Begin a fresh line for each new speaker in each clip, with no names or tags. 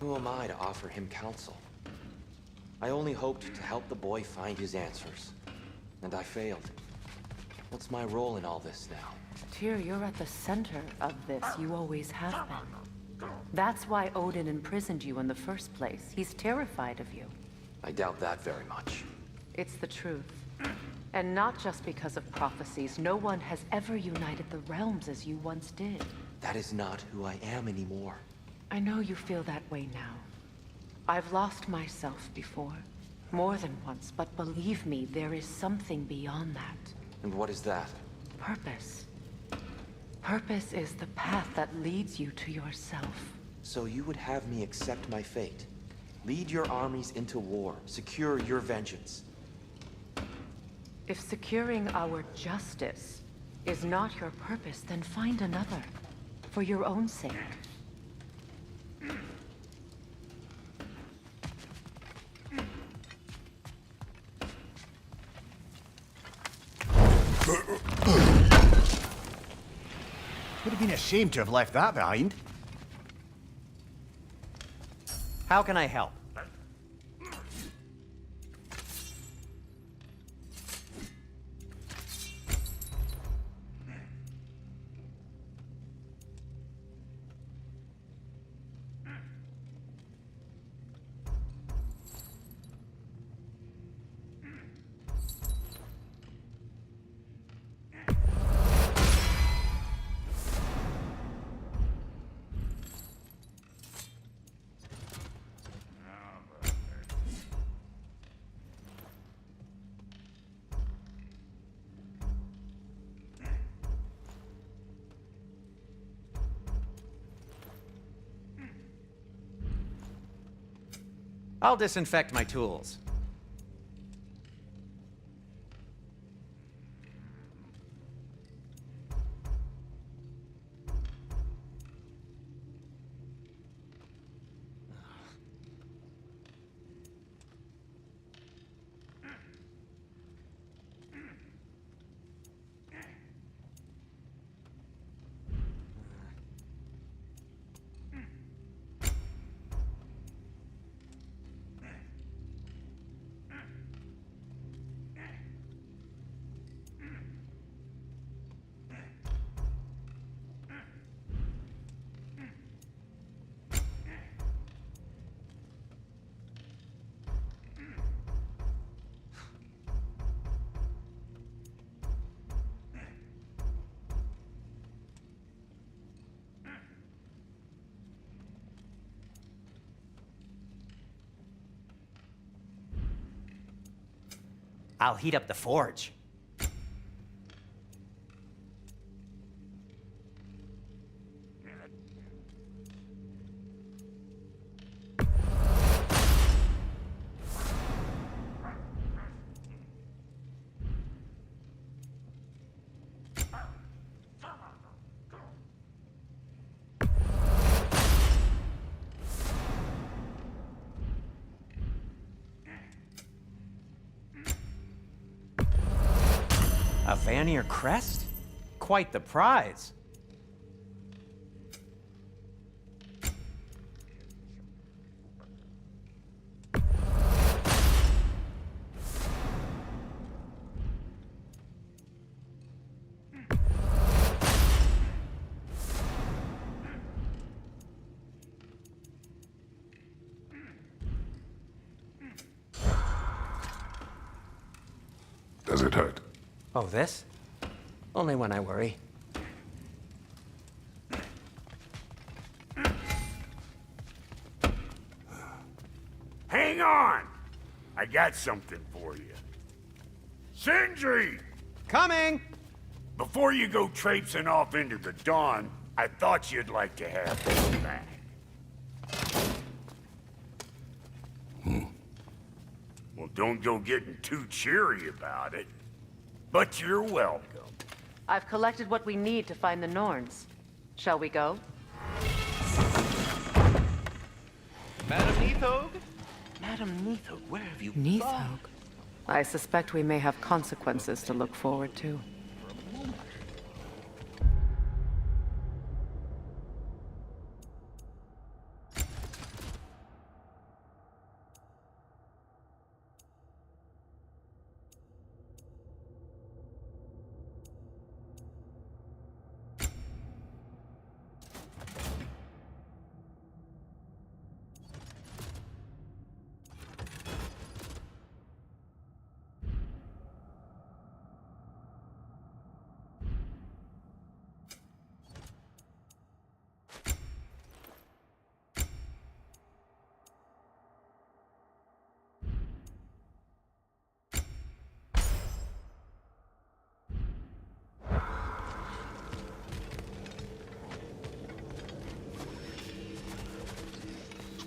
Who am I to offer him counsel? I only hoped to help the boy find his answers. And I failed. What's my role in all this now?
Tyr, you're at the center of this. You always have been. That's why Odin imprisoned you in the first place. He's terrified of you.
I doubt that very much.
It's the truth. And not just because of prophecies. No one has ever united the realms as you once did.
That is not who I am anymore.
I know you feel that way now. I've lost myself before. More than once, but believe me, there is something beyond that.
And what is that?
Purpose. Purpose is the path that leads you to yourself.
So you would have me accept my fate? Lead your armies into war, secure your vengeance.
If securing our justice is not your purpose, then find another. For your own sake.
Would have been a shame to have left that behind.
How can I help? I'll disinfect my tools. I'll heat up the forge. A Vanir crest? Quite the prize.
Does it hurt?
Oh, this? Only when I worry.
Hang on! I got something for you. Sindri!
Coming!
Before you go traipsing off into the dawn, I thought you'd like to have this back. Well, don't go getting too cheery about it. But you're welcome.
I've collected what we need to find the Norns. Shall we go?
Madam Neathog?
Madam Neathog, where have you
Neathog. I suspect we may have consequences to look forward to.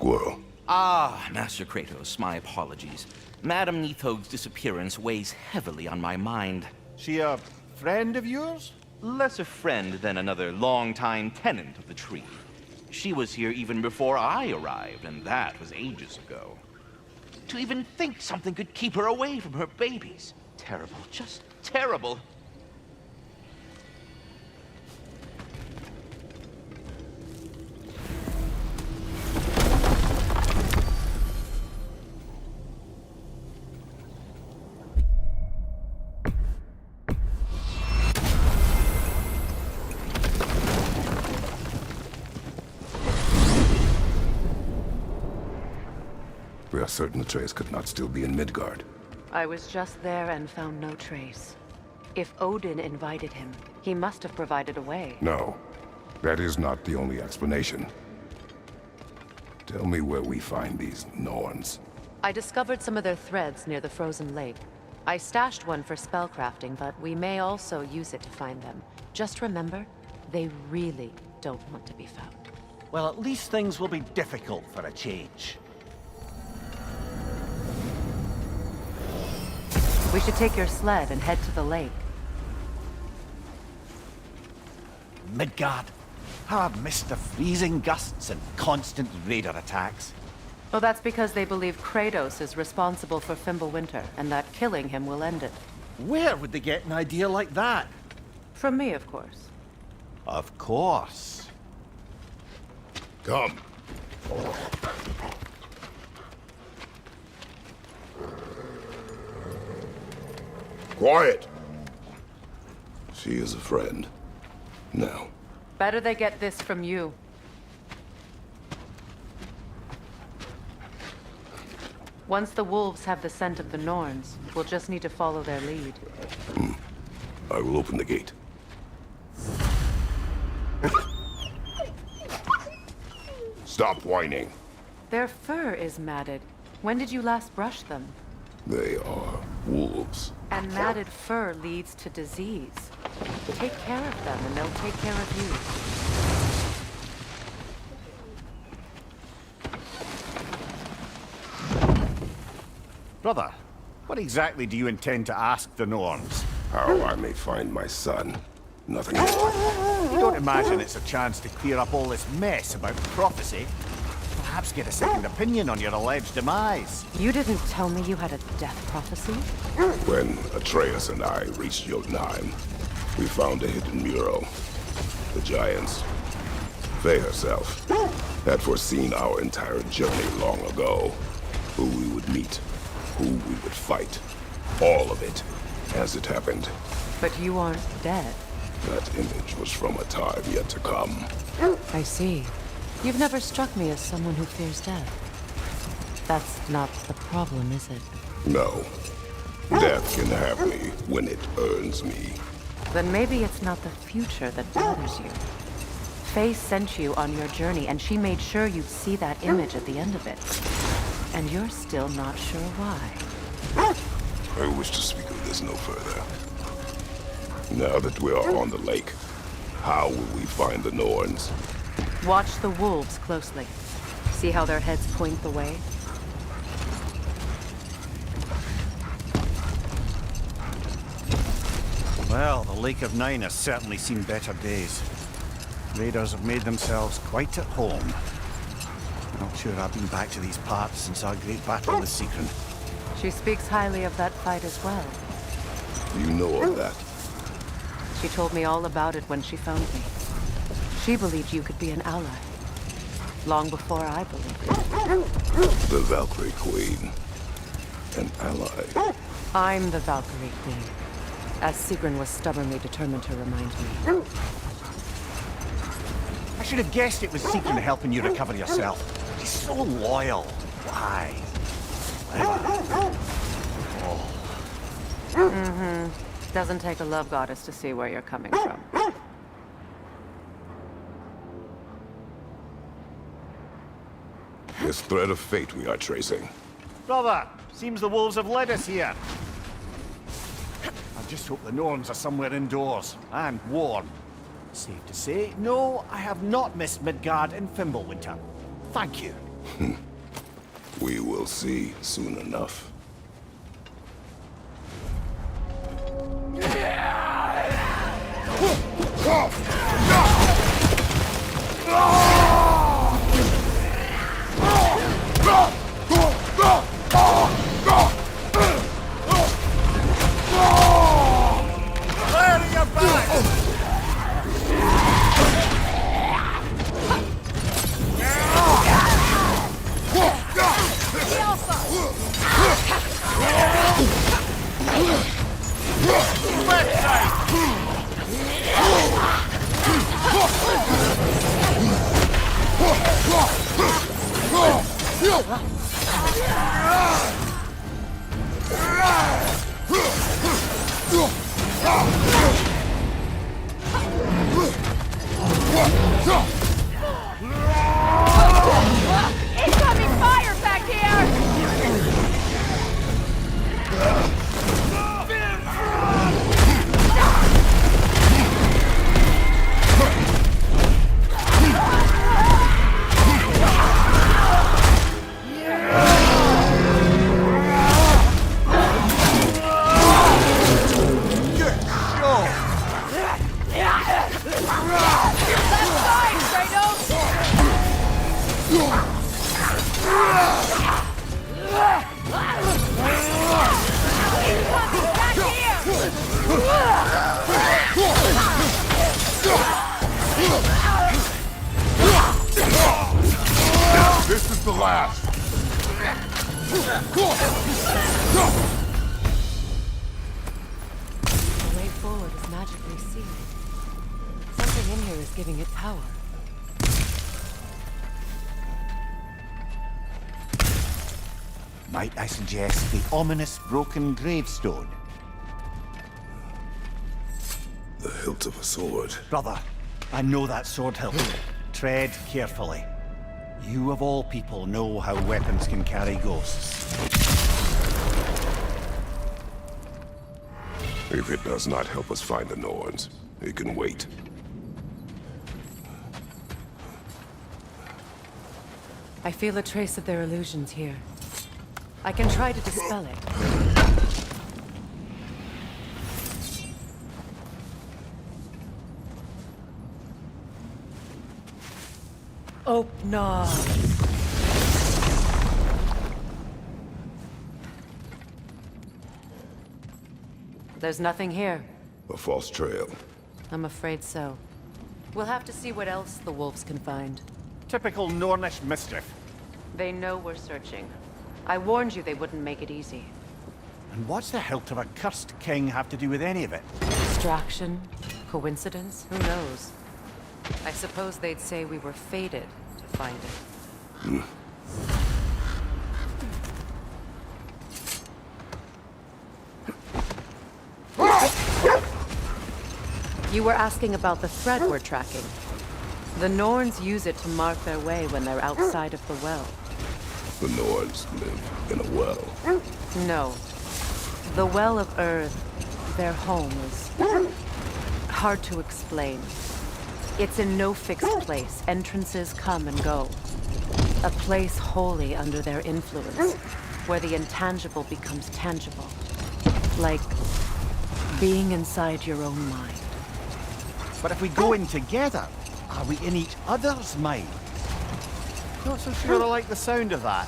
squirrel.
Ah, Master Kratos, my apologies. Madame Nithog's disappearance weighs heavily on my mind.
She a friend of yours?
Less a friend than another longtime tenant of the tree. She was here even before I arrived, and that was ages ago. To even think something could keep her away from her babies. Terrible, just terrible.
We are certain Atreus could not still be in Midgard.
I was just there and found no trace. If Odin invited him, he must have provided a way.
No, that is not the only explanation. Tell me where we find these Norns.
I discovered some of their threads near the frozen lake. I stashed one for spellcrafting, but we may also use it to find them. Just remember, they really don't want to be found.
Well, at least things will be difficult for a change.
We should take your sled and head to the lake.
Midgard. How I've missed the freezing gusts and constant raider attacks.
Well, that's because they believe Kratos is responsible for Fimbulwinter, and that killing him will end it.
Where would they get an idea like that?
From me, of course.
Of course.
Come. Quiet! She is a friend. Now.
Better they get this from you. Once the wolves have the scent of the Norns, we'll just need to follow their lead.
I will open the gate. Stop whining.
Their fur is matted. When did you last brush them?
They are wolves.
And matted fur leads to disease. Take care of them, and they'll take care of you.
Brother, what exactly do you intend to ask the Norns?
How I may find my son. Nothing more.
You don't imagine it's a chance to clear up all this mess about prophecy? Perhaps get a second opinion on your alleged demise.
You didn't tell me you had a death prophecy?
When Atreus and I reached Jotunheim, we found a hidden mural. The giants, Faye herself, had foreseen our entire journey long ago. Who we would meet, who we would fight. All of it, as it happened.
But you aren't dead.
That image was from a time yet to come.
I see. You've never struck me as someone who fears death. That's not the problem, is it?
No. Death can have me when it earns me.
Then maybe it's not the future that bothers you. Faye sent you on your journey, and she made sure you'd see that image at the end of it. And you're still not sure why.
I wish to speak of this no further. Now that we are on the lake, how will we find the Norns?
Watch the wolves closely. See how their heads point the way?
Well, the Lake of Nine has certainly seen better days. Raiders have made themselves quite at home. Not sure I've been back to these parts since our great battle with Sigrun.
She speaks highly of that fight as well.
You know of that?
She told me all about it when she found me. She believed you could be an ally. Long before I believed it.
The Valkyrie Queen. An ally.
I'm the Valkyrie Queen, as Sigrun was stubbornly determined to remind me.
I should have guessed it was Sigrun helping you recover yourself. She's so loyal. Why?
Doesn't take a love goddess to see where you're coming from.
This thread of fate we are tracing.
Brother, seems the wolves have led us here. I just hope the Norns are somewhere indoors and warm. Safe to say, no, I have not missed Midgard in Fimbulwinter. Thank you.
We will see soon enough.
Incoming fire back here!
This is the last.
The way forward is magically sealed. Something in here is giving it power.
Might I suggest the ominous broken gravestone?
The hilt of a sword.
Brother, I know that sword hilt. Tread carefully. You of all people know how weapons can carry ghosts.
If it does not help us find the Norns, it can wait.
I feel a trace of their illusions here. I can try to dispel it. Open. There's nothing here.
A false trail.
I'm afraid so. We'll have to see what else the wolves can find.
Typical Nornish mischief.
They know we're searching. I warned you they wouldn't make it easy.
And what's the hilt of a cursed king have to do with any of it?
Distraction? Coincidence? Who knows? I suppose they'd say we were fated to find it. You were asking about the thread we're tracking. The Norns use it to mark their way when they're outside of the well.
The Norns live in a well.
No. The Well of Earth, their home, is hard to explain. It's in no fixed place. Entrances come and go. A place wholly under their influence, where the intangible becomes tangible. Like being inside your own mind.
But if we go in together, are we in each other's mind? Not so sure I like the sound of that.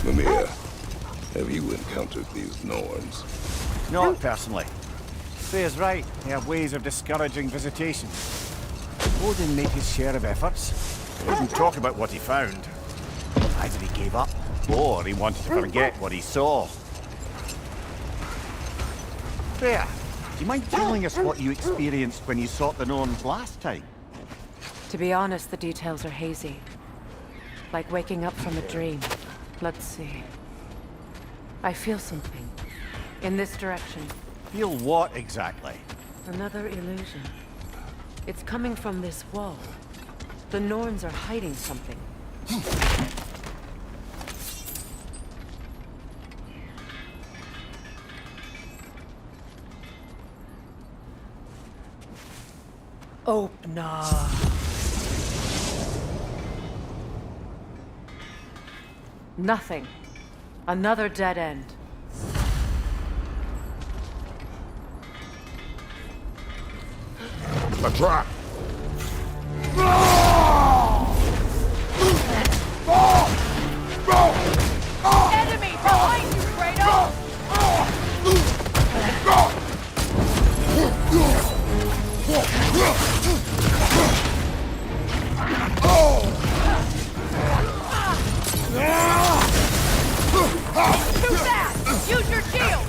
Mimir, have you encountered these Norns?
Not personally. Freya's right. They have ways of discouraging visitation. Odin made his share of efforts. He wouldn't talk about what he found. Either he gave up, or he wanted to forget what he saw. Freya, do you mind telling us what you experienced when you sought the Norns last time?
To be honest, the details are hazy. Like waking up from a dream. Let's see. I feel something. In this direction.
Feel what exactly?
Another illusion. It's coming from this wall. The Norns are hiding something. Open. Nothing. Another dead end.
A trap!
Enemy behind you, Kratos! Too fast! Use your shield!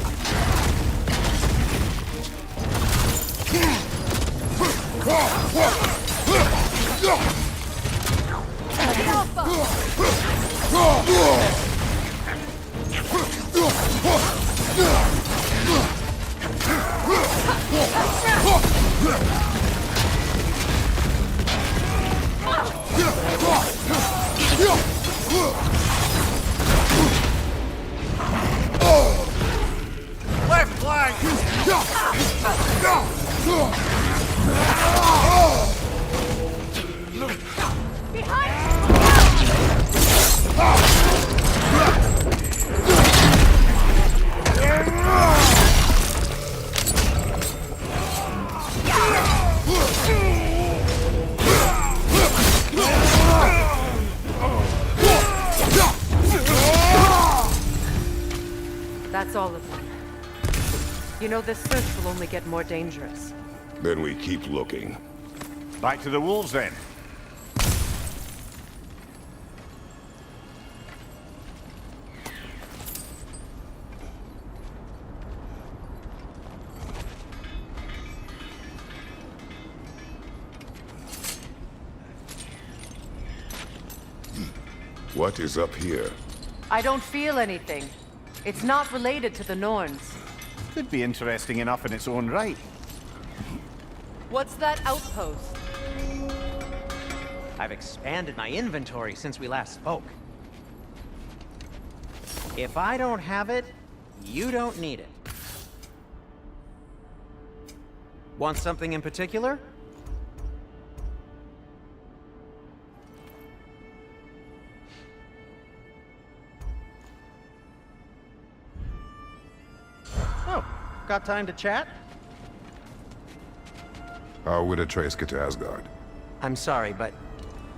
Left flank!
That's all of them. You know, this search will only get more dangerous.
Then we keep looking.
Back to the wolves then.
What is up here?
I don't feel anything. It's not related to the Norns.
Could be interesting enough in its own right.
What's that outpost?
I've expanded my inventory since we last spoke. If I don't have it, you don't need it. Want something in particular? Oh, got time to chat?
How would Atreus get to Asgard?
I'm sorry, but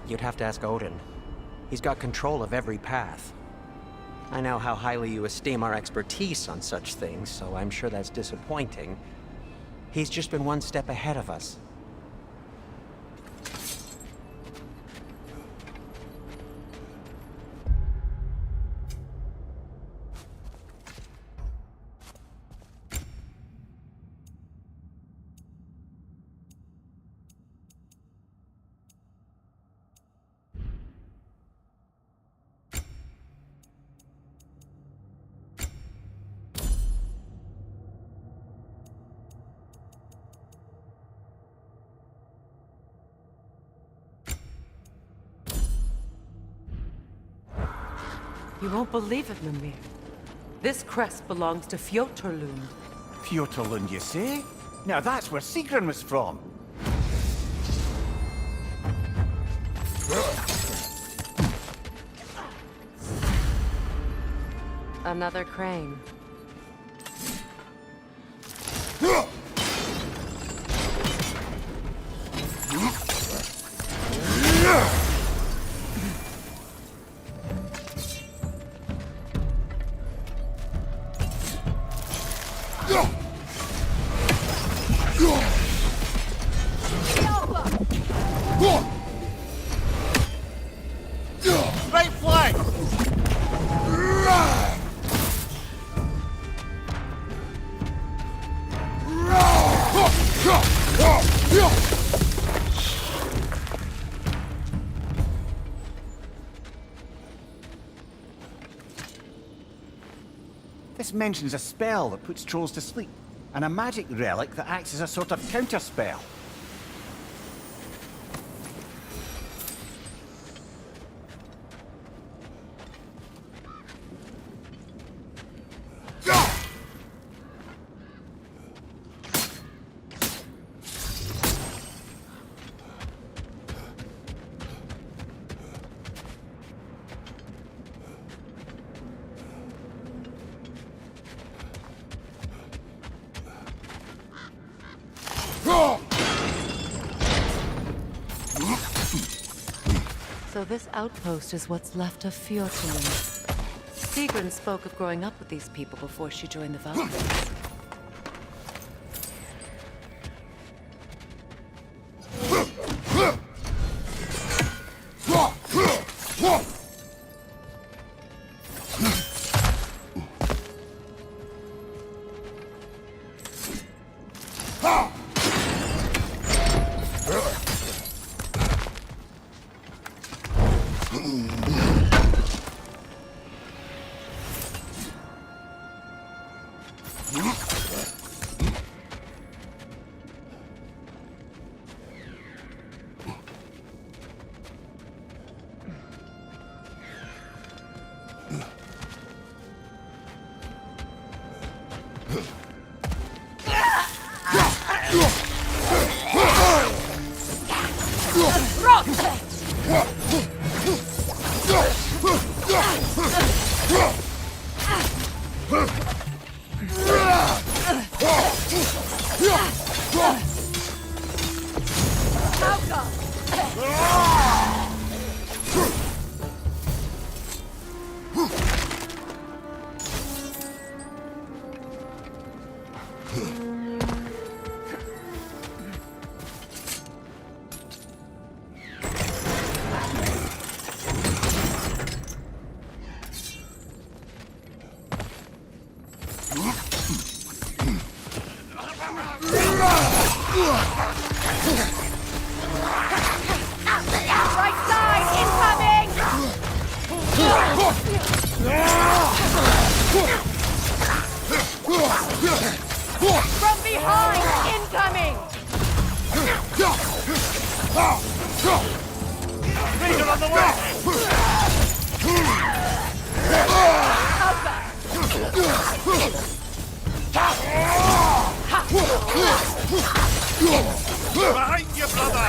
you'd have to ask Odin. He's got control of every path. I know how highly you esteem our expertise on such things, so I'm sure that's disappointing. He's just been one step ahead of us.
You won't believe it, Mimir. This crest belongs to Fjoturlund.
Fjoturlund, you say? Now that's where Sigrun was from.
Another crane.
Right flank! This mentions a spell that puts trolls to sleep, and a magic relic that acts as a sort of counterspell.
So this outpost is what's left of Fjortungen. Sigrun spoke of growing up with these people before she joined the Valkyries.
Right side, incoming! From behind, incoming!
Ranger on the left! Behind you, brother!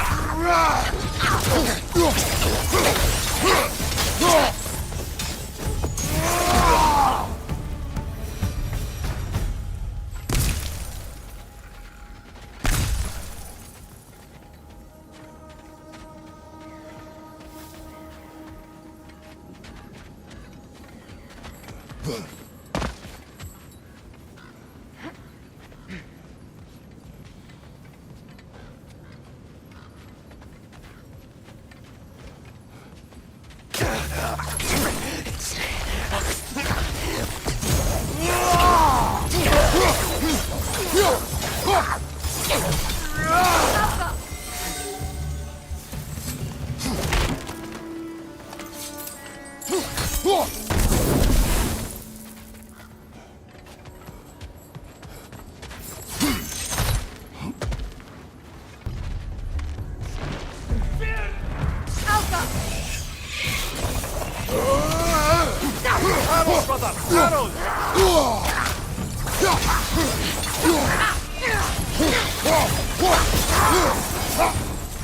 Arrows, brother! Arrows!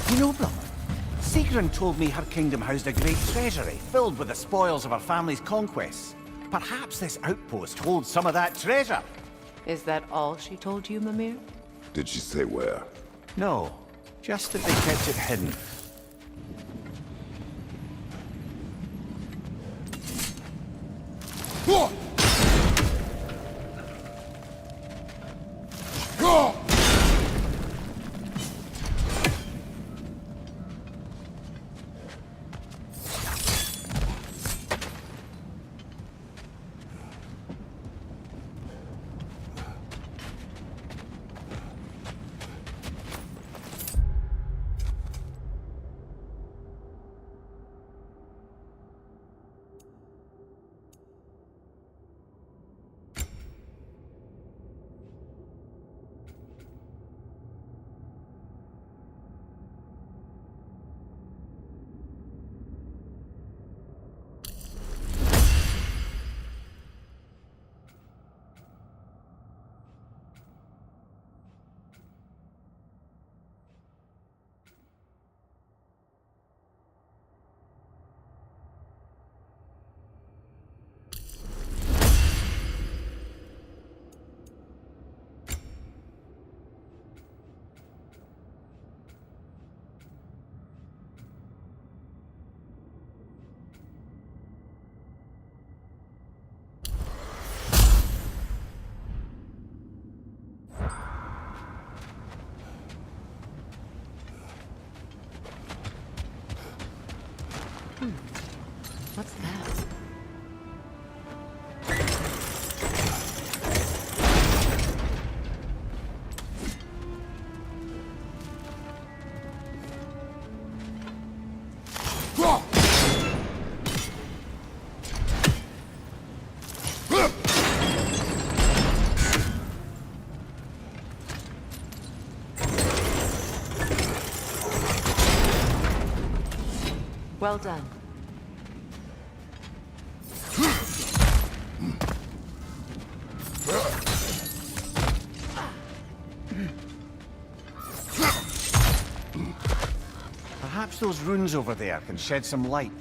You know, brother, Sigrun told me her kingdom housed a great treasury filled with the spoils of her family's conquests. Perhaps this outpost holds some of that treasure.
Is that all she told you, Mimir?
Did she say where?
No, just that they kept it hidden.
Well done.
Perhaps those runes over there can shed some light.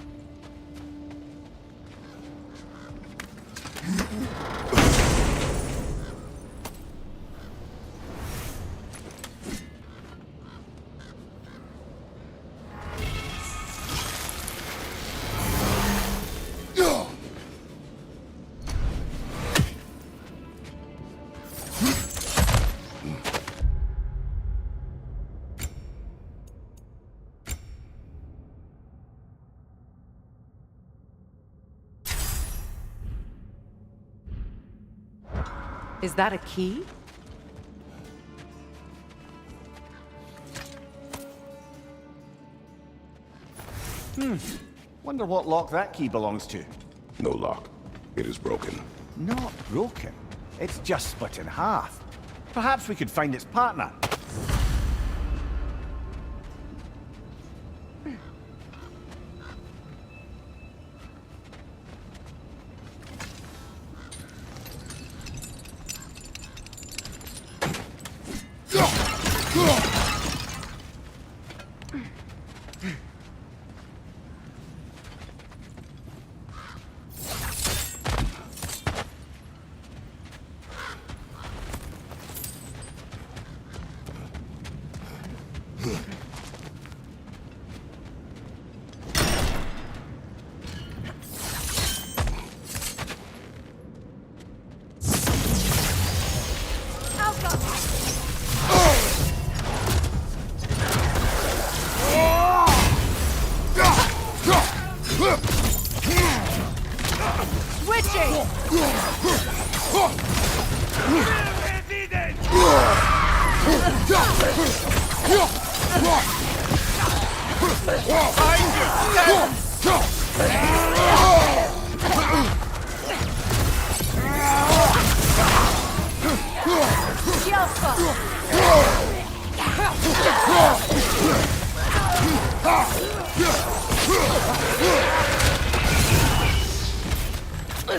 Is that a key?
Wonder what lock that key belongs to.
No lock. It is broken.
Not broken. It's just split in half. Perhaps we could find its partner.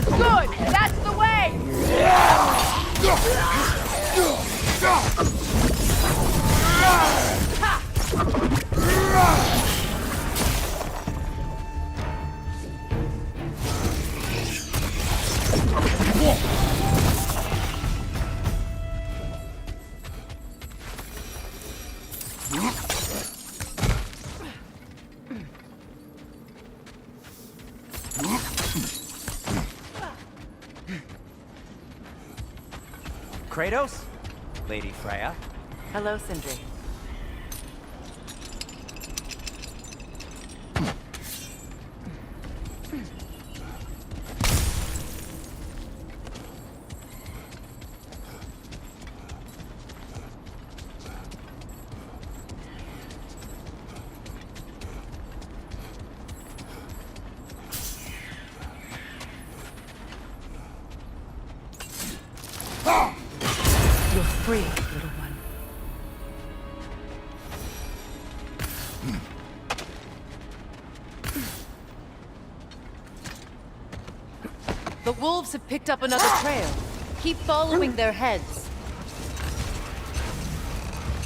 Good! That's the way!
Kratos? Lady Freya?
Hello, Sindri. You're free, little one.
The wolves have picked up another trail. Keep following their heads.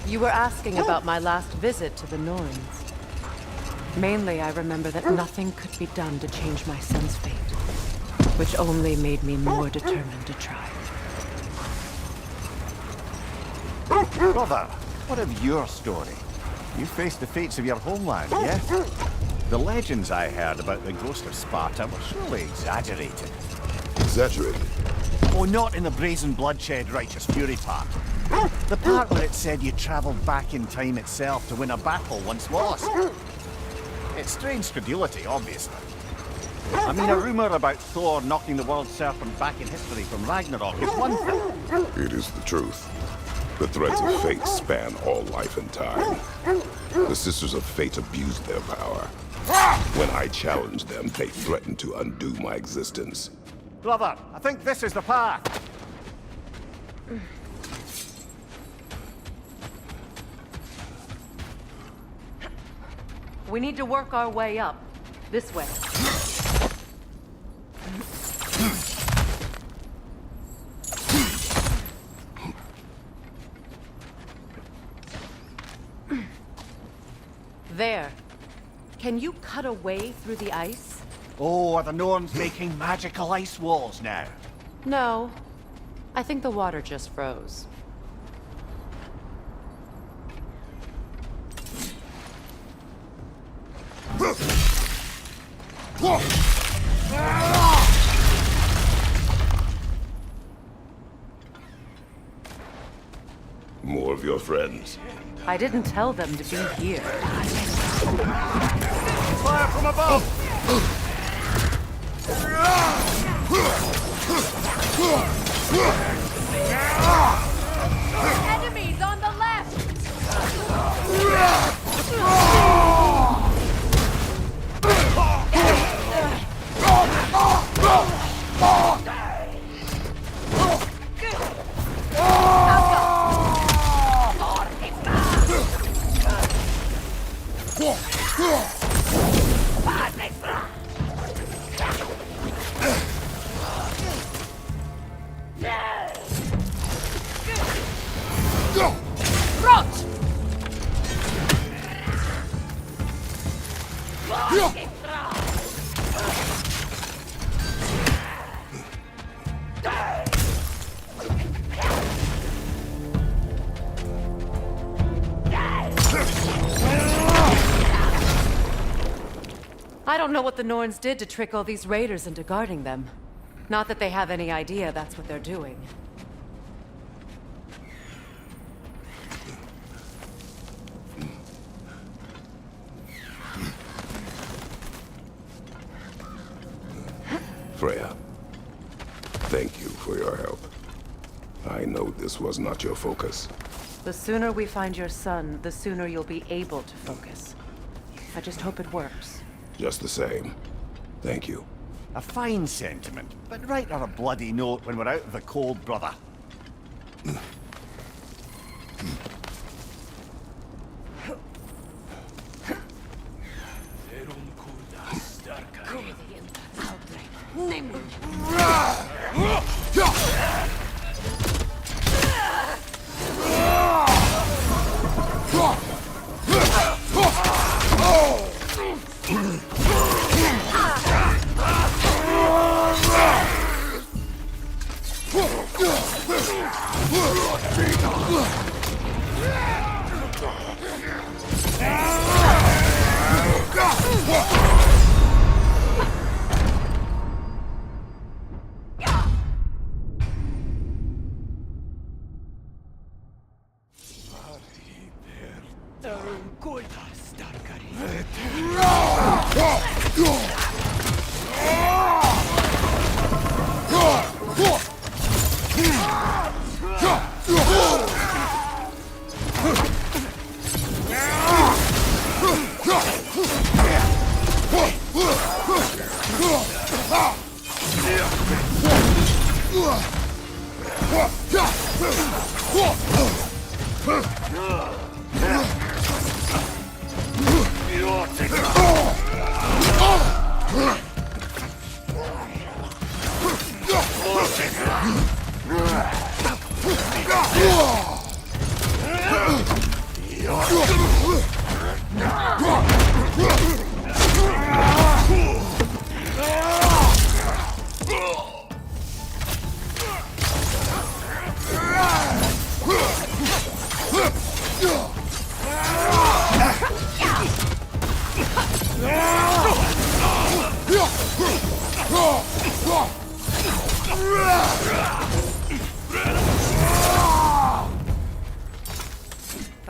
You were asking about my last visit to the Norns. Mainly, I remember that nothing could be done to change my son's fate, which only made me more determined to try.
Brother, what of your story? You faced the fates of your homeland, yeah? The legends I heard about the ghost of Sparta were surely exaggerated.
Exaggerated?
Oh, not in the brazen bloodshed righteous fury part. The part where it said you travelled back in time itself to win a battle once lost. It's strange credulity, obviously. I mean, a rumour about Thor knocking the world serpent back in history from Ragnarok is one thing.
It is the truth. The threads of fate span all life and time. The Sisters of Fate abused their power. When I challenged them, they threatened to undo my existence.
Brother, I think this is the path.
We need to work our way up. This way. There. Can you cut a way through the ice?
Oh, are the Norns making magical ice walls now?
No. I think the water just froze.
More of your friends.
I didn't tell them to be here.
Fire from above!
Enemies on the left!
I don't know what the Norns did to trick all these raiders into guarding them. Not that they have any idea that's what they're doing.
Freya, thank you for your help. I know this was not your focus.
The sooner we find your son, the sooner you'll be able to focus. I just hope it works.
Just the same, thank you.
A fine sentiment, but write her a bloody note when we're out of the cold, brother.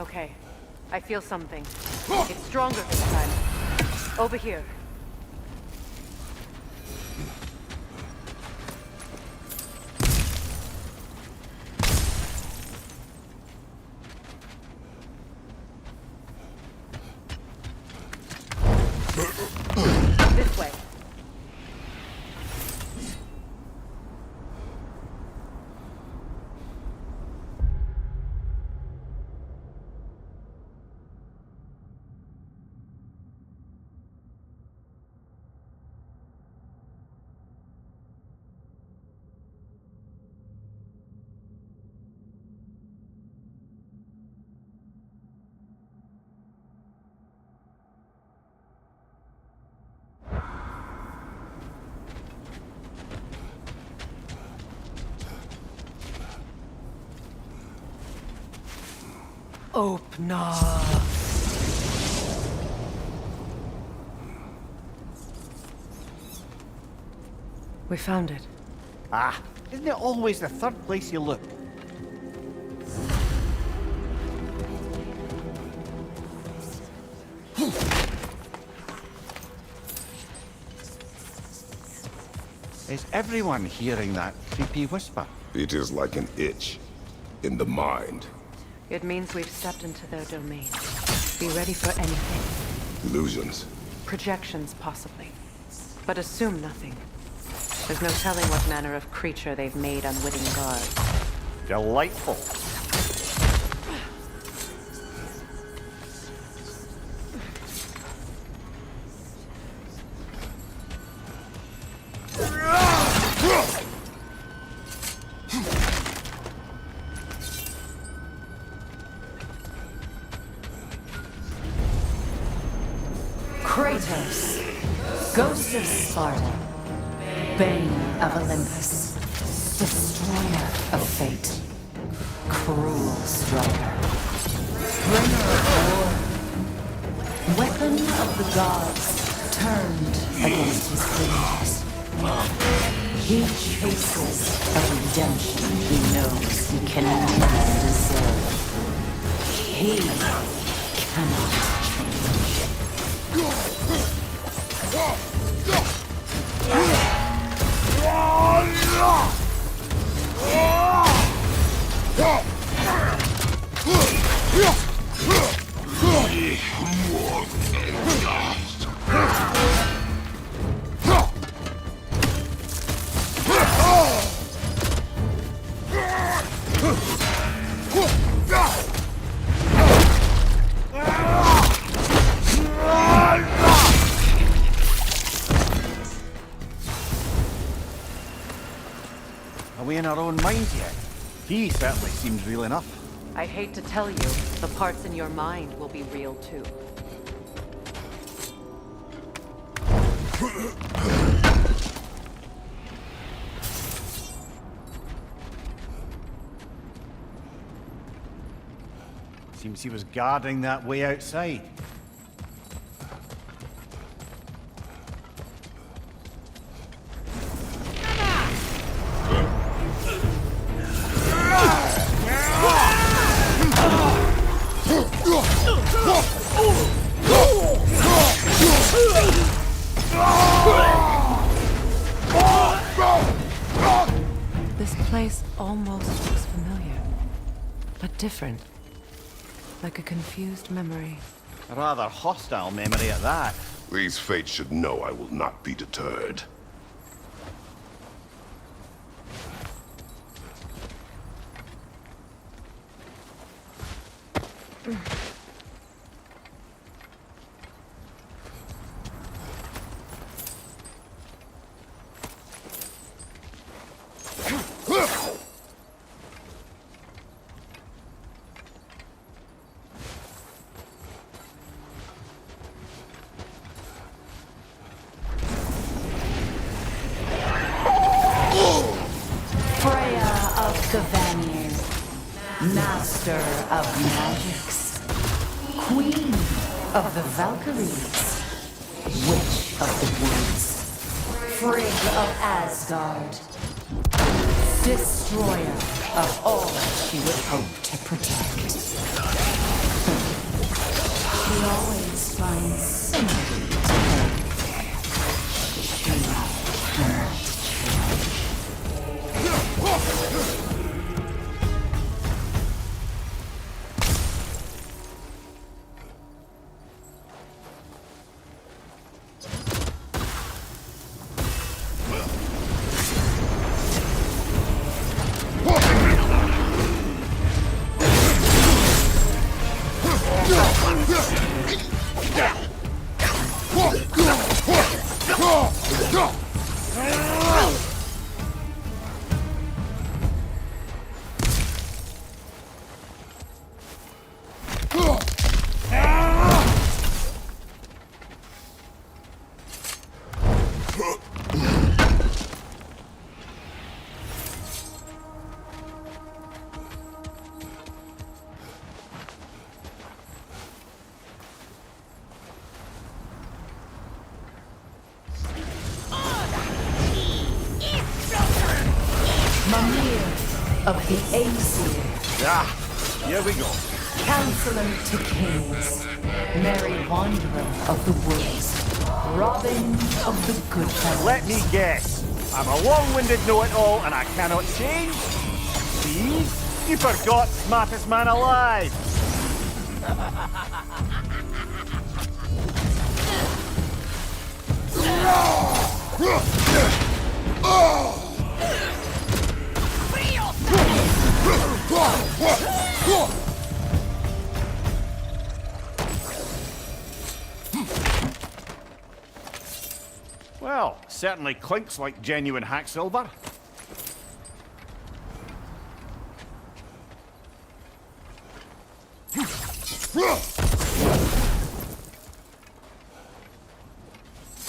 Okay, I feel something. It's stronger this time. Over here. This way. Opener. We found it.
Ah, isn't it always the third place you look? Is everyone hearing that creepy whisper?
It is like an itch in the mind.
It means we've stepped into their domain. Be ready for anything.
Illusions.
Projections, possibly. But assume nothing. There's no telling what manner of creature they've made unwitting guards.
Delightful.
Kratos, Ghost of Sparta, Bane of Olympus, Destroyer of Fate, Cruel Striker, Bringer of War, Weapon of the Gods, turned against his creators. He chases a redemption he knows he cannot deserve. He cannot change.
Are we in our own minds yet? He certainly seems real enough.
I'd hate to tell you, the parts in your mind will be real too.
Seems he was guarding that way outside.
This place almost looks familiar, but different. Like a confused memory.
A rather hostile memory at that.
These fates should know I will not be deterred.
Master of magics, Queen of the Valkyries, Witch of the Woods, Frigg of Asgard, Destroyer of all she would hope to protect. She always finds somebody to help. She cannot change.
of the Aesir,
Ah, here we go.
Counselor to Kings, Merry Wanderer of the Woods, Robin of the Goodfellas.
Let me guess. I'm a long-winded know-it-all and I cannot change? See? You forgot smartest man alive. Well, certainly clinks like genuine hack silver.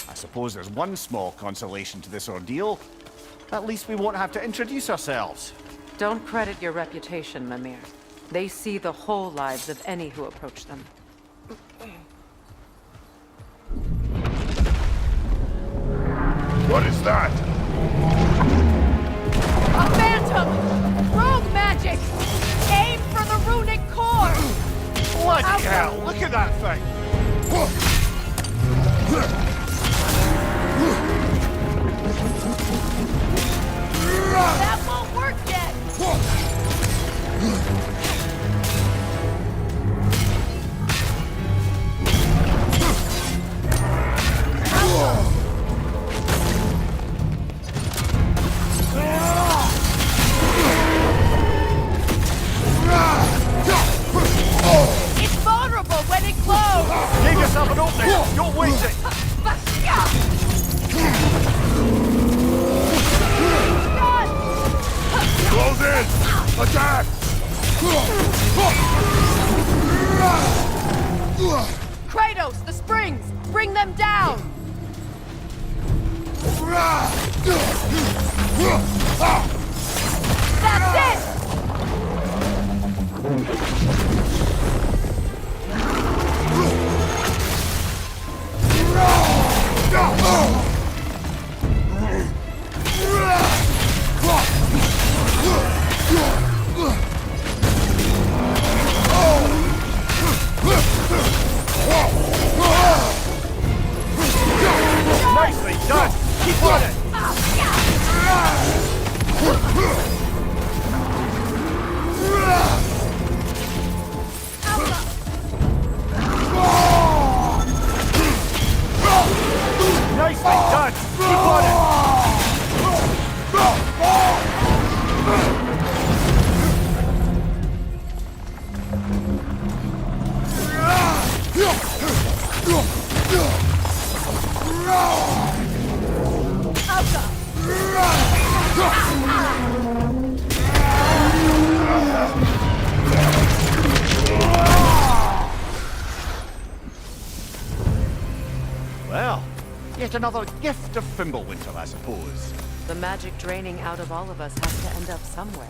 I suppose there's one small consolation to this ordeal. At least we won't have to introduce ourselves.
Don't credit your reputation, Mimir. They see the whole lives of any who approach them.
What is that?
A phantom! Rogue magic! Aim for the runic core!
Bloody hell, look at that thing!
That won't work yet! It's vulnerable when it glows!
Give yourself an opening! Don't waste it!
Close in! Attack!
Kratos, the springs! Bring them down! That's it!
Nicely done! Keep on it! Nicely done! Keep on it! Well, yet another gift of Fimbulwinter, I suppose.
The magic draining out of all of us has to end up somewhere.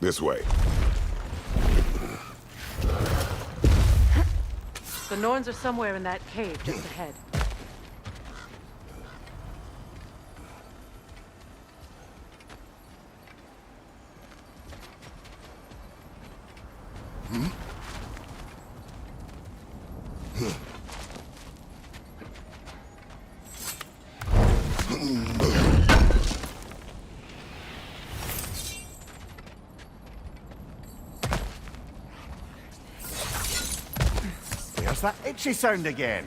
This way.
The Norns are somewhere in that cave just ahead.
that itchy sound again?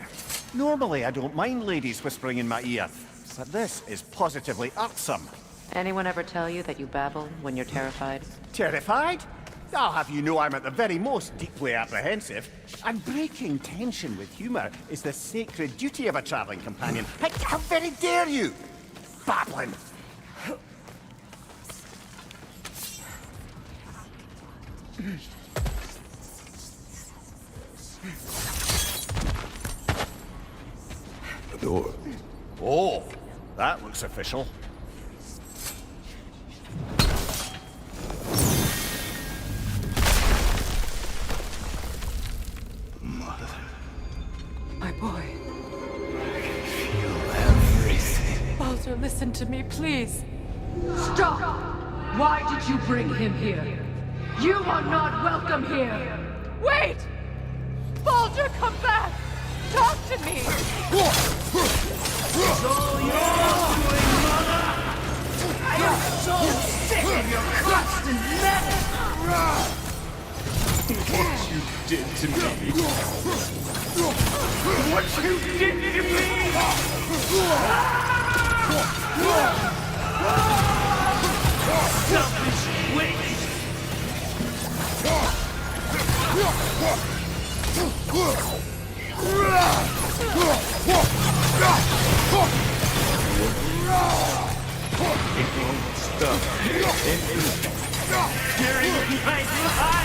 Normally, I don't mind ladies whispering in my ear, but this is positively irksome.
Anyone ever tell you that you babble when you're terrified?
Terrified? I'll have you know I'm at the very most deeply apprehensive. And breaking tension with humour is the sacred duty of a travelling companion. How very dare you! Babbling!
The door.
Oh, that looks official.
My boy.
Feel everything.
Baldur, listen to me, please. Stop! Why did you bring him here? You are not welcome here! Wait! Baldur, come back! Talk to me!
It's all yours, doing, mother! I am so sick of your constant menace! What you did to me! What you did to me! Selfish witch! Stop. Tearing my life!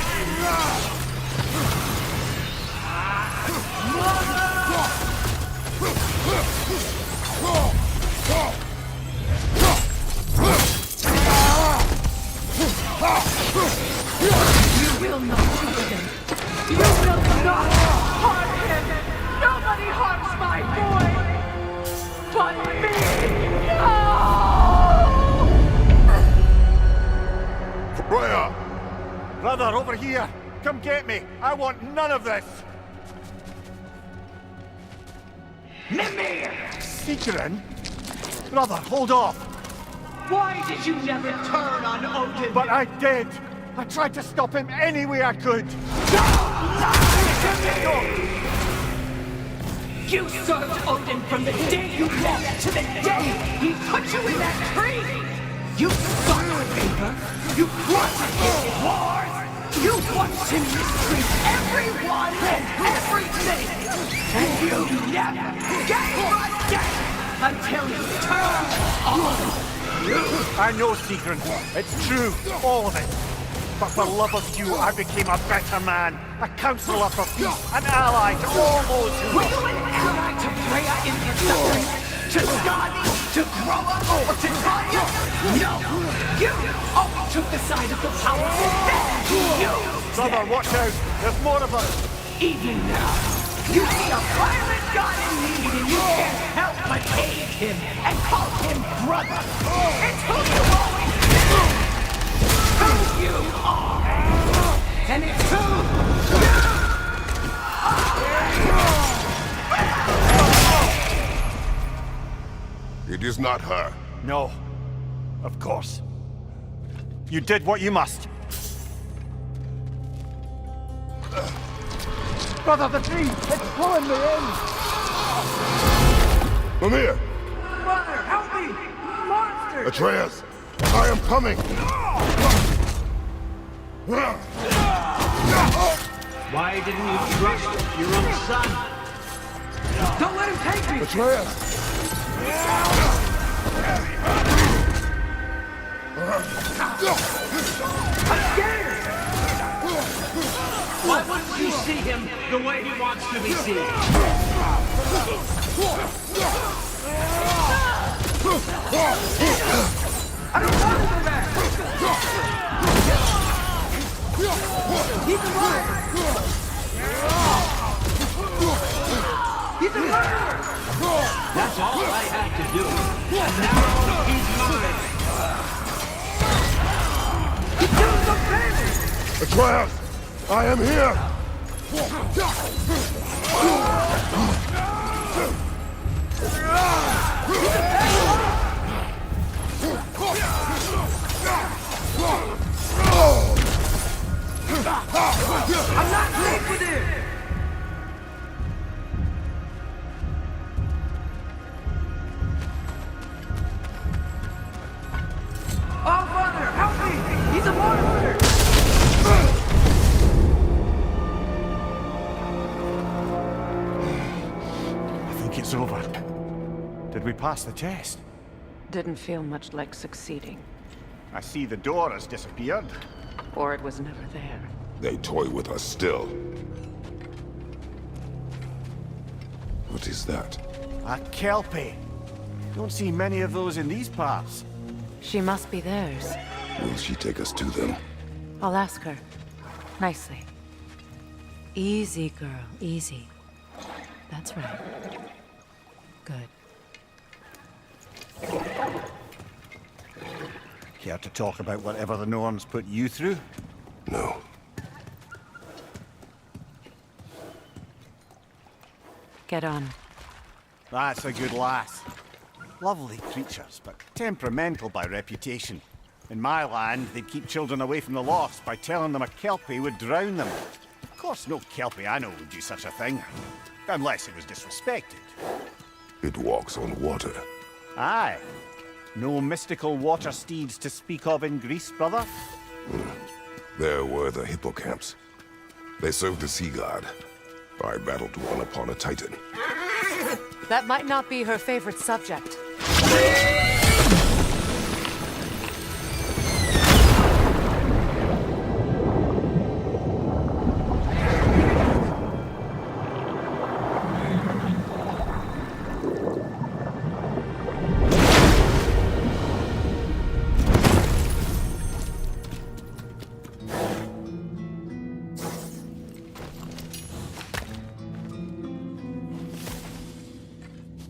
You will not touch him! You will not harm him! Nobody harms my boy! But me! No!
Freya! Brother, over here! Come get me! I want none of this!
Mimir!
Sigrun? Brother, hold off!
Why did you never turn on Odin?
But I did! I tried to stop him any way I could!
You served Odin from the day you left to the day he put you in that tree! You sought favor! You wanted him in wars! You watched him mistreat everyone and everything! And you never gave a damn until you turned on you!
I know, Sigrun. It's true, all of it. But for love of you, I became a better man, a counselor for peace, an ally to all those who...
Were you an ally to Freya in her suffering? To Skadi? To Groa? Or to Tanya? No! You always took the side of the powerful. You!
Brother, watch out! There's more of us!
Even now, you see a violent god in need and you can't help but aid him and call him brother. It's who you always been. Who you are. And it's who you
It is not her.
No. Of course. You did what you must. Brother, the tree! It's pulling me in!
Mimir!
Mother, help me! Monster!
Atreus! I am coming!
Why didn't you trust your own son? Don't let him take me!
Atreus!
I'm scared! Why wouldn't you see him the way he wants to be seen? I don't want to go back! He's alive! He's a murderer! That's all I had to do. And now he's mine! He's doing some damage!
Atreus! I am here!
I'm not safe with him!
Did we pass the test?
Didn't feel much like succeeding.
I see the door has disappeared.
Or it was never there.
They toy with us still. What is that?
A Kelpie. Don't see many of those in these parts.
She must be theirs.
Will she take us to them?
I'll ask her. Nicely. Easy, girl. Easy. That's right. Good.
Care to talk about whatever the Norns put you through?
No.
Get on.
That's a good lass. Lovely creatures, but temperamental by reputation. In my land, they'd keep children away from the lost by telling them a Kelpie would drown them. Of course, no Kelpie I know would do such a thing. Unless it was disrespected.
It walks on water.
Aye. No mystical water steeds to speak of in Greece, brother?
There were the hippocamps. They served the sea god. I battled one upon a titan.
That might not be her favorite subject.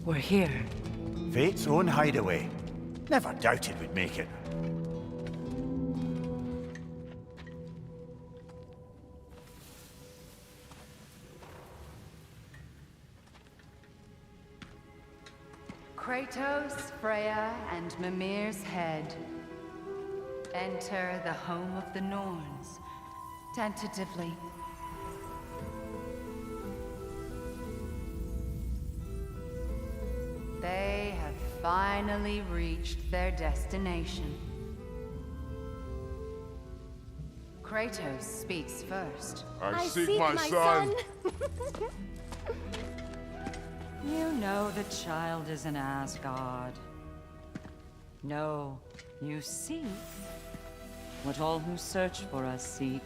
We're here.
Fate's own hideaway. Never doubted we'd make it.
Kratos, Freya, and Mimir's head. Enter the home of the Norns. Tentatively. They have finally reached their destination. Kratos speaks first.
I seek my son.
You know the child is in Asgard. No, you seek what all who search for us seek.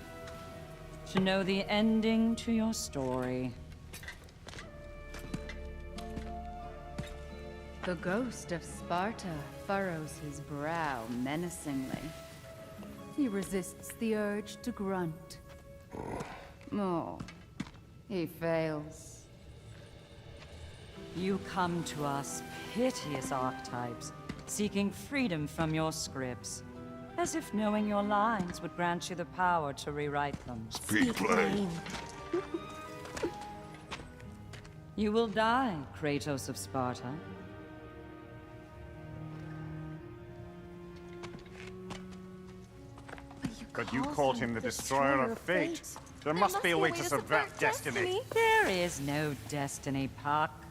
To know the ending to your story.
The ghost of Sparta furrows his brow menacingly. He resists the urge to grunt. Oh, he fails.
You come to us, piteous archetypes, seeking freedom from your scripts. As if knowing your lines would grant you the power to rewrite them.
Speak plain.
You will die, Kratos of Sparta.
But you called him the destroyer of fate. There must be a way to subvert destiny.
There is no destiny, Puck.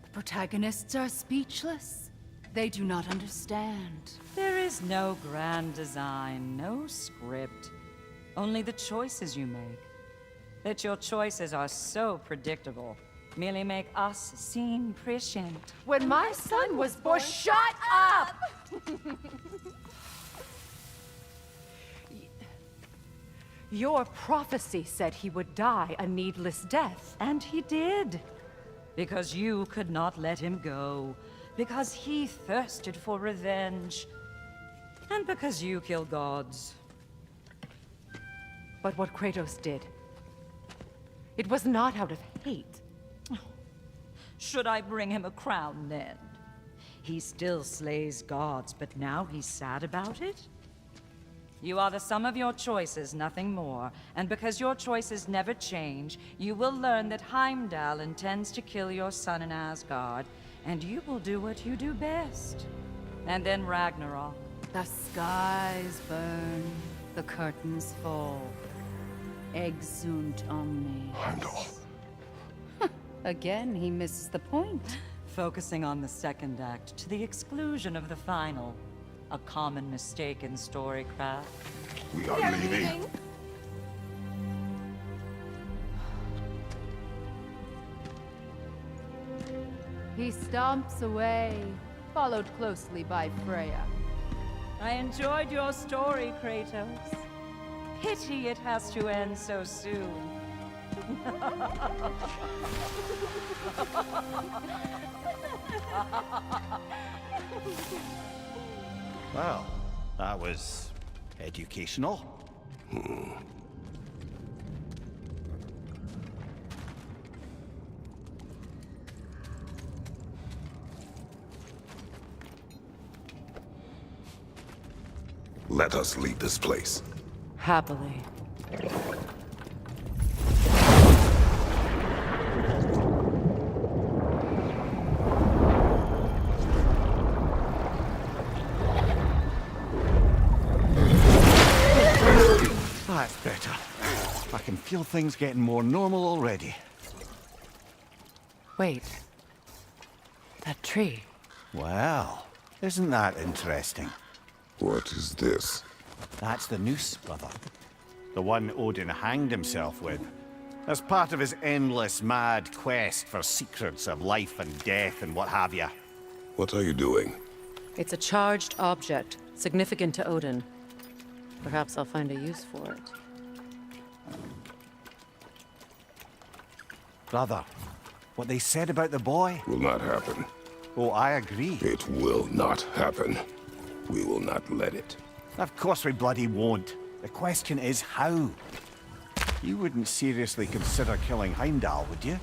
The protagonists are speechless. They do not understand.
There is no grand design, no script. Only the choices you make. That your choices are so predictable, merely make us seem prescient.
When my son was born, shut up!
Your prophecy said he would die a needless death.
And he did. Because you could not let him go. Because he thirsted for revenge. And because you kill gods.
But what Kratos did, it was not out of hate.
Should I bring him a crown then? He still slays gods, but now he's sad about it? You are the sum of your choices, nothing more. And because your choices never change, you will learn that Heimdall intends to kill your son in Asgard, and you will do what you do best. And then Ragnarok.
The skies burn, the curtains fall. Exunt omnes.
Heimdall.
Again, he misses the point.
Focusing on the second act to the exclusion of the final. A common mistake in storycraft.
We are leaving.
He stomps away, followed closely by Freya.
I enjoyed your story, Kratos. Pity it has to end so soon.
Well, that was educational.
Let us leave this place.
Happily.
That's better. I can feel things getting more normal already.
Wait. That tree.
Well, isn't that interesting?
What is this?
That's the noose, brother. The one Odin hanged himself with. As part of his endless, mad quest for secrets of life and death and what have you.
What are you doing?
It's a charged object, significant to Odin. Perhaps I'll find a use for it.
Brother, what they said about the boy?
Will not happen.
Oh, I agree.
It will not happen. We will not let it.
Of course we bloody won't. The question is how? You wouldn't seriously consider killing Heimdall, would you?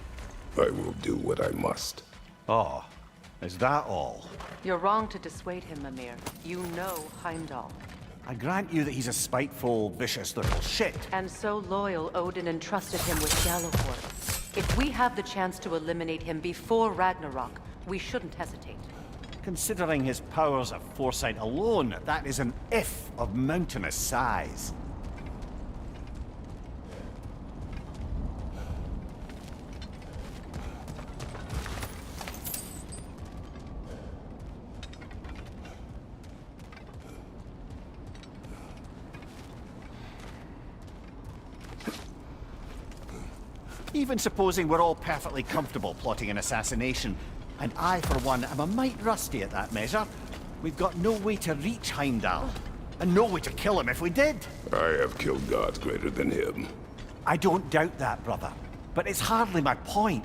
I will do what I must.
Oh, is that all?
You're wrong to dissuade him, Mimir. You know Heimdall.
I grant you that he's a spiteful, vicious little shit.
And so loyal, Odin entrusted him with Gjallarhorn. If we have the chance to eliminate him before Ragnarok, we shouldn't hesitate.
Considering his powers of foresight alone, that is an if of mountainous size. Even supposing we're all perfectly comfortable plotting an assassination, and I, for one, am a mite rusty at that measure, we've got no way to reach Heimdall, and no way to kill him if we did.
I have killed gods greater than him.
I don't doubt that, brother, but it's hardly my point.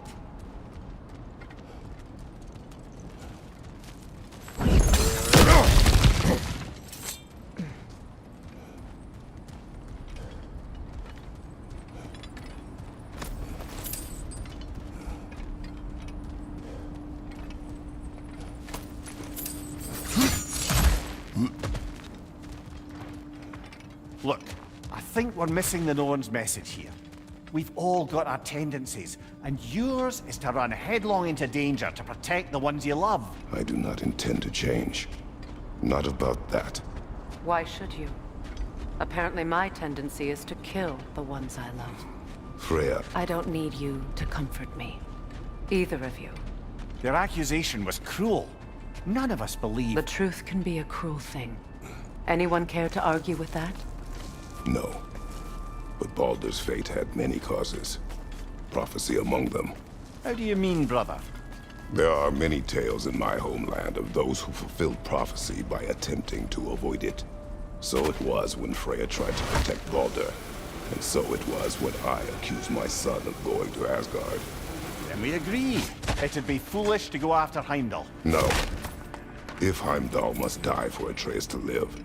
Look, I think we're missing the Norn's message here. We've all got our tendencies, and yours is to run headlong into danger to protect the ones you love.
I do not intend to change. Not about that.
Why should you? Apparently my tendency is to kill the ones I love.
Freya,
I don't need you to comfort me. Either of you.
Their accusation was cruel. None of us believe...
The truth can be a cruel thing. Anyone care to argue with that?
no. But Baldur's fate had many causes. Prophecy among them.
How do you mean, brother?
There are many tales in my homeland of those who fulfilled prophecy by attempting to avoid it. So it was when Freya tried to protect Baldur. And so it was when I accused my son of going to Asgard.
Then we agree. It'd be foolish to go after Heimdall.
No. If Heimdall must die for Atreus to live,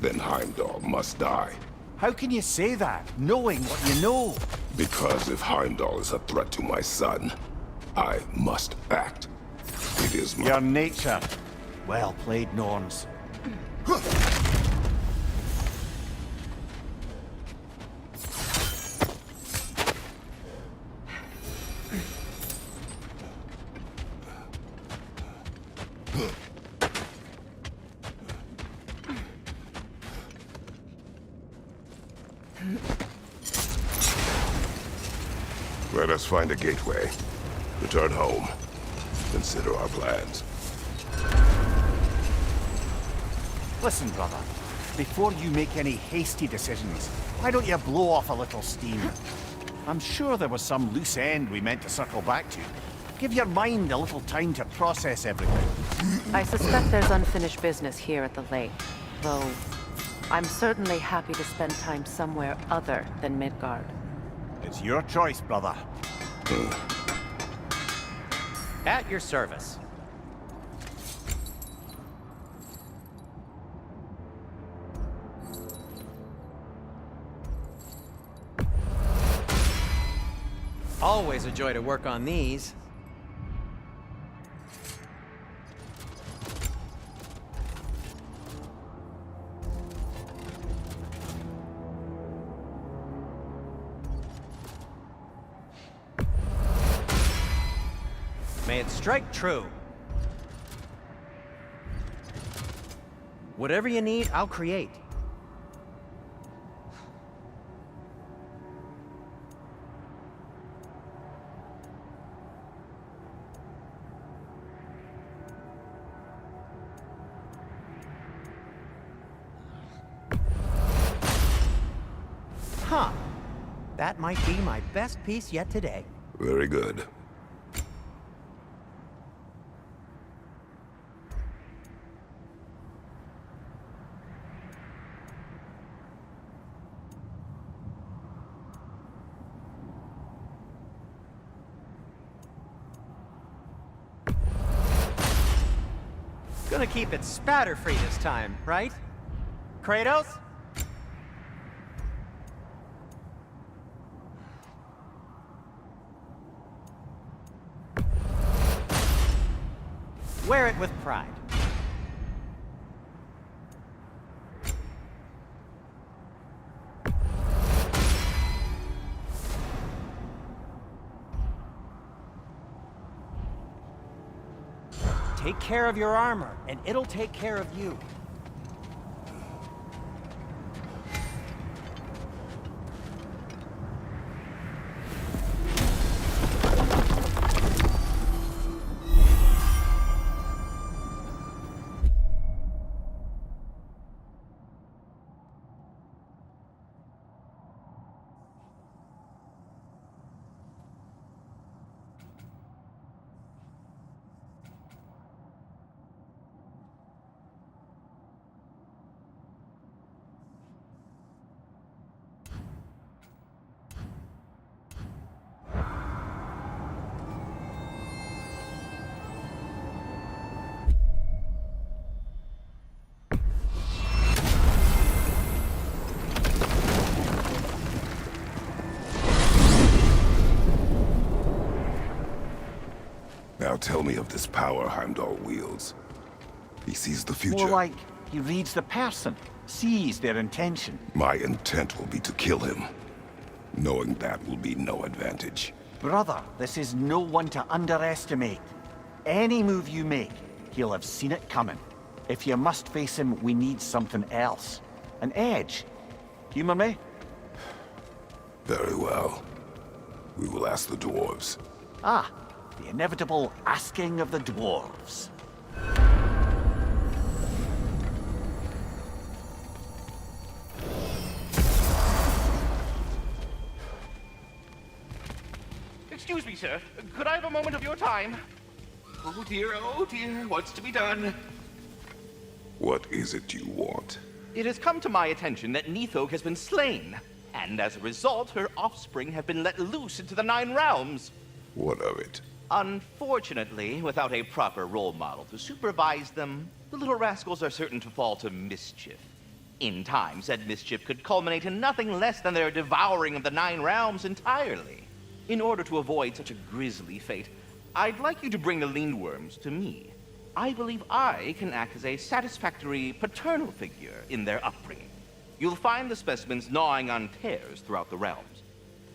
then Heimdall must die.
How can you say that, knowing what you know?
Because if Heimdall is a threat to my son, I must act. It is my...
Your nature. Well played, Norns.
Let us find a gateway. Return home. Consider our plans.
Listen, brother. Before you make any hasty decisions, why don't you blow off a little steam? I'm sure there was some loose end we meant to circle back to. Give your mind a little time to process everything.
I suspect there's unfinished business here at the lake, though I'm certainly happy to spend time somewhere other than Midgard.
It's your choice, brother.
At your service. Always a joy to work on these. May it strike true. Whatever you need, I'll create. Huh. That might be my best piece yet today.
Very good.
Gonna keep it spatter-free this time, right? Kratos? Wear it with pride. Take care of your armor, and it'll take care of you.
Now tell me of this power Heimdall wields. He sees the future.
More like he reads the person, sees their intention.
My intent will be to kill him. Knowing that will be no advantage.
Brother, this is no one to underestimate. Any move you make, he'll have seen it coming. If you must face him, we need something else. An edge. Humor me?
Very well. We will ask the dwarves.
Ah, the inevitable asking of the dwarves.
Excuse me, sir. Could I have a moment of your time? Oh dear, what's to be done?
What is it you want?
It has come to my attention that Nithog has been slain, and as a result, her offspring have been let loose into the Nine Realms.
What of it?
Unfortunately, without a proper role model to supervise them, the little rascals are certain to fall to mischief. In time, said mischief could culminate in nothing less than their devouring of the Nine Realms entirely. In order to avoid such a grisly fate, I'd like you to bring the Lindworms to me. I believe I can act as a satisfactory paternal figure in their upbringing. You'll find the specimens gnawing on tears throughout the realms.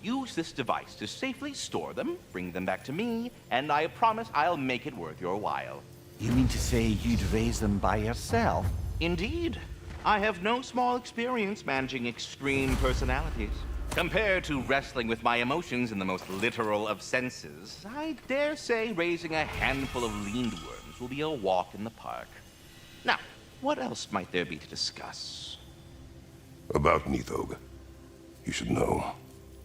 Use this device to safely store them, bring them back to me, and I promise I'll make it worth your while.
You mean to say you'd raise them by yourself?
Indeed. I have no small experience managing extreme personalities. Compared to wrestling with my emotions in the most literal of senses, I dare say raising a handful of Lindworms will be a walk in the park. Now, what else might there be to discuss?
About Nithog. You should know.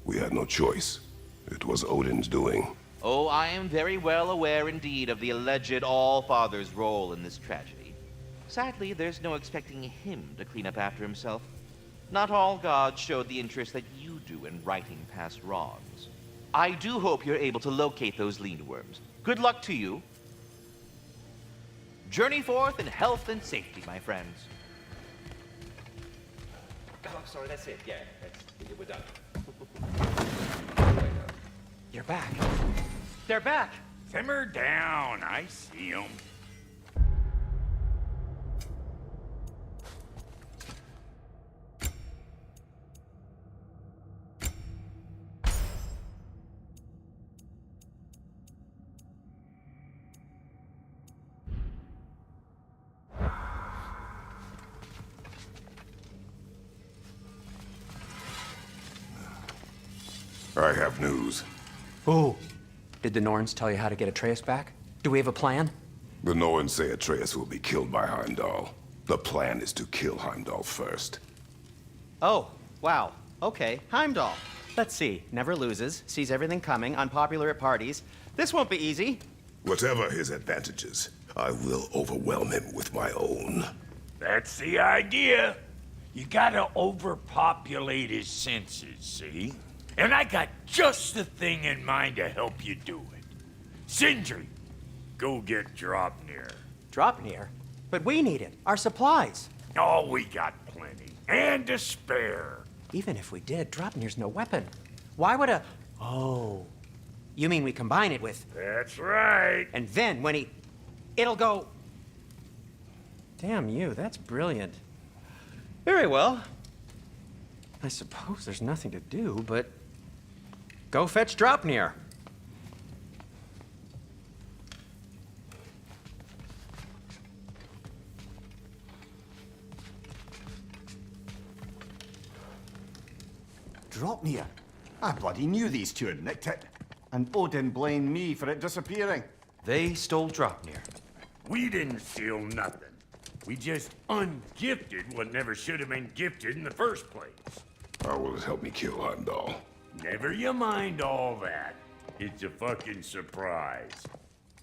We had no choice. It was Odin's doing.
Oh, I am very well aware indeed of the alleged All-Father's role in this tragedy. Sadly, there's no expecting him to clean up after himself. Not all gods showed the interest that you do in righting past wrongs. I do hope you're able to locate those lean worms. Good luck to you. Journey forth in health and safety, my friends.
Oh, sorry, that's it. Yeah, we're done.
You're back. They're back.
Simmer down. I see 'em.
I have news.
Ooh. Did the Norns tell you how to get Atreus back? Do we have a plan?
The Norns say Atreus will be killed by Heimdall. The plan is to kill Heimdall first.
Oh, wow. Okay, Heimdall. Let's see. Never loses, sees everything coming, unpopular at parties. This won't be easy.
Whatever his advantages, I will overwhelm him with my own.
That's the idea. You gotta overpopulate his senses, see? And I got just the thing in mind to help you do it. Sindri, go get Draupnir.
Draupnir? But we need it. Our supplies.
Oh, we got plenty. And to spare.
Even if we did, Draupnir's no weapon. Why would a... Oh. You mean we combine it with...
That's right.
And then when he... It'll go... Damn you, that's brilliant. Very well. I suppose there's nothing to do, but... Go fetch Draupnir.
Draupnir? I bloody knew these two had nicked it. And Odin blamed me for it disappearing.
They stole Draupnir.
We didn't steal nothing. We just ungifted what never should have been gifted in the first place.
How will it help me kill Heimdall?
Never you mind all that. It's a fucking surprise.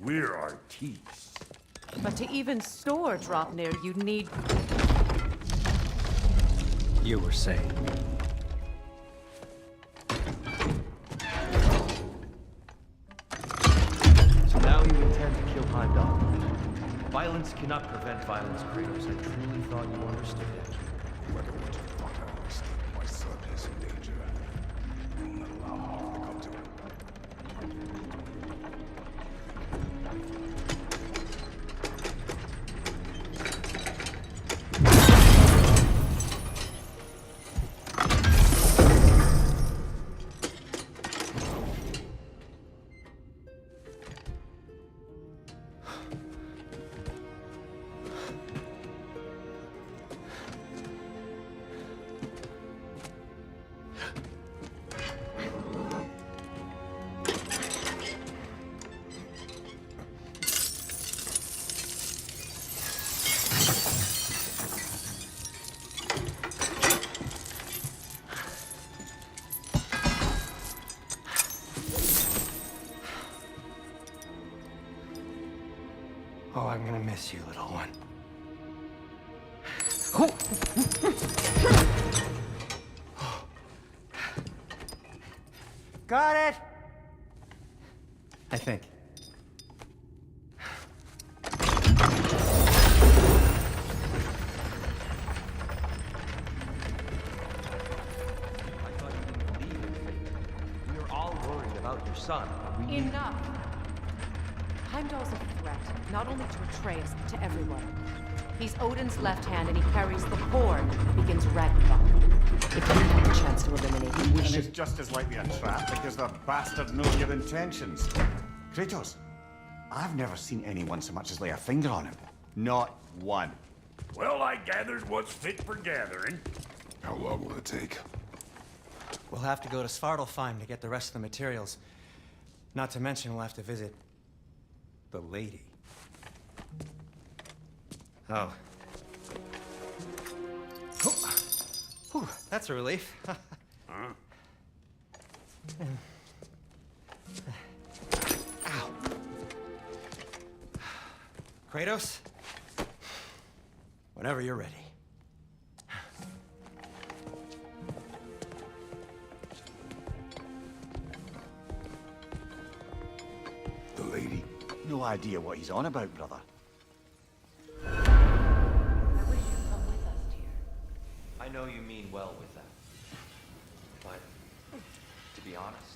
We're artistes.
But to even store Draupnir, you need...
You were saying.
So now you intend to kill Heimdall. Violence cannot prevent violence, Kratos. I truly thought you understood that.
Whether what you thought I understood, my son is in danger. I will not allow harm to come to him.
Oh, I'm gonna miss you, little one. Got it! I think.
I thought you didn't believe in fate. We were all worried about your son.
Enough! Heimdall's a threat, not only to Atreus, but to everyone. He's Odin's left hand, and he carries the horn that begins Ragnarok. If we have a chance to eliminate him, we
And
should...
it's just as likely a trap because the bastard knows your intentions. Kratos, I've never seen anyone so much as lay a finger on him. Not one.
Well, I gathered what's fit for gathering.
How long will it take?
We'll have to go to Svartalfheim to get the rest of the materials. Not to mention we'll have to visit the lady. Oh. Whew, that's a relief.
Huh?
Kratos? Whenever you're ready.
The lady?
No idea what he's on about, brother.
I wish you'd come with us, dear.
I know you mean well with that. But, to be honest,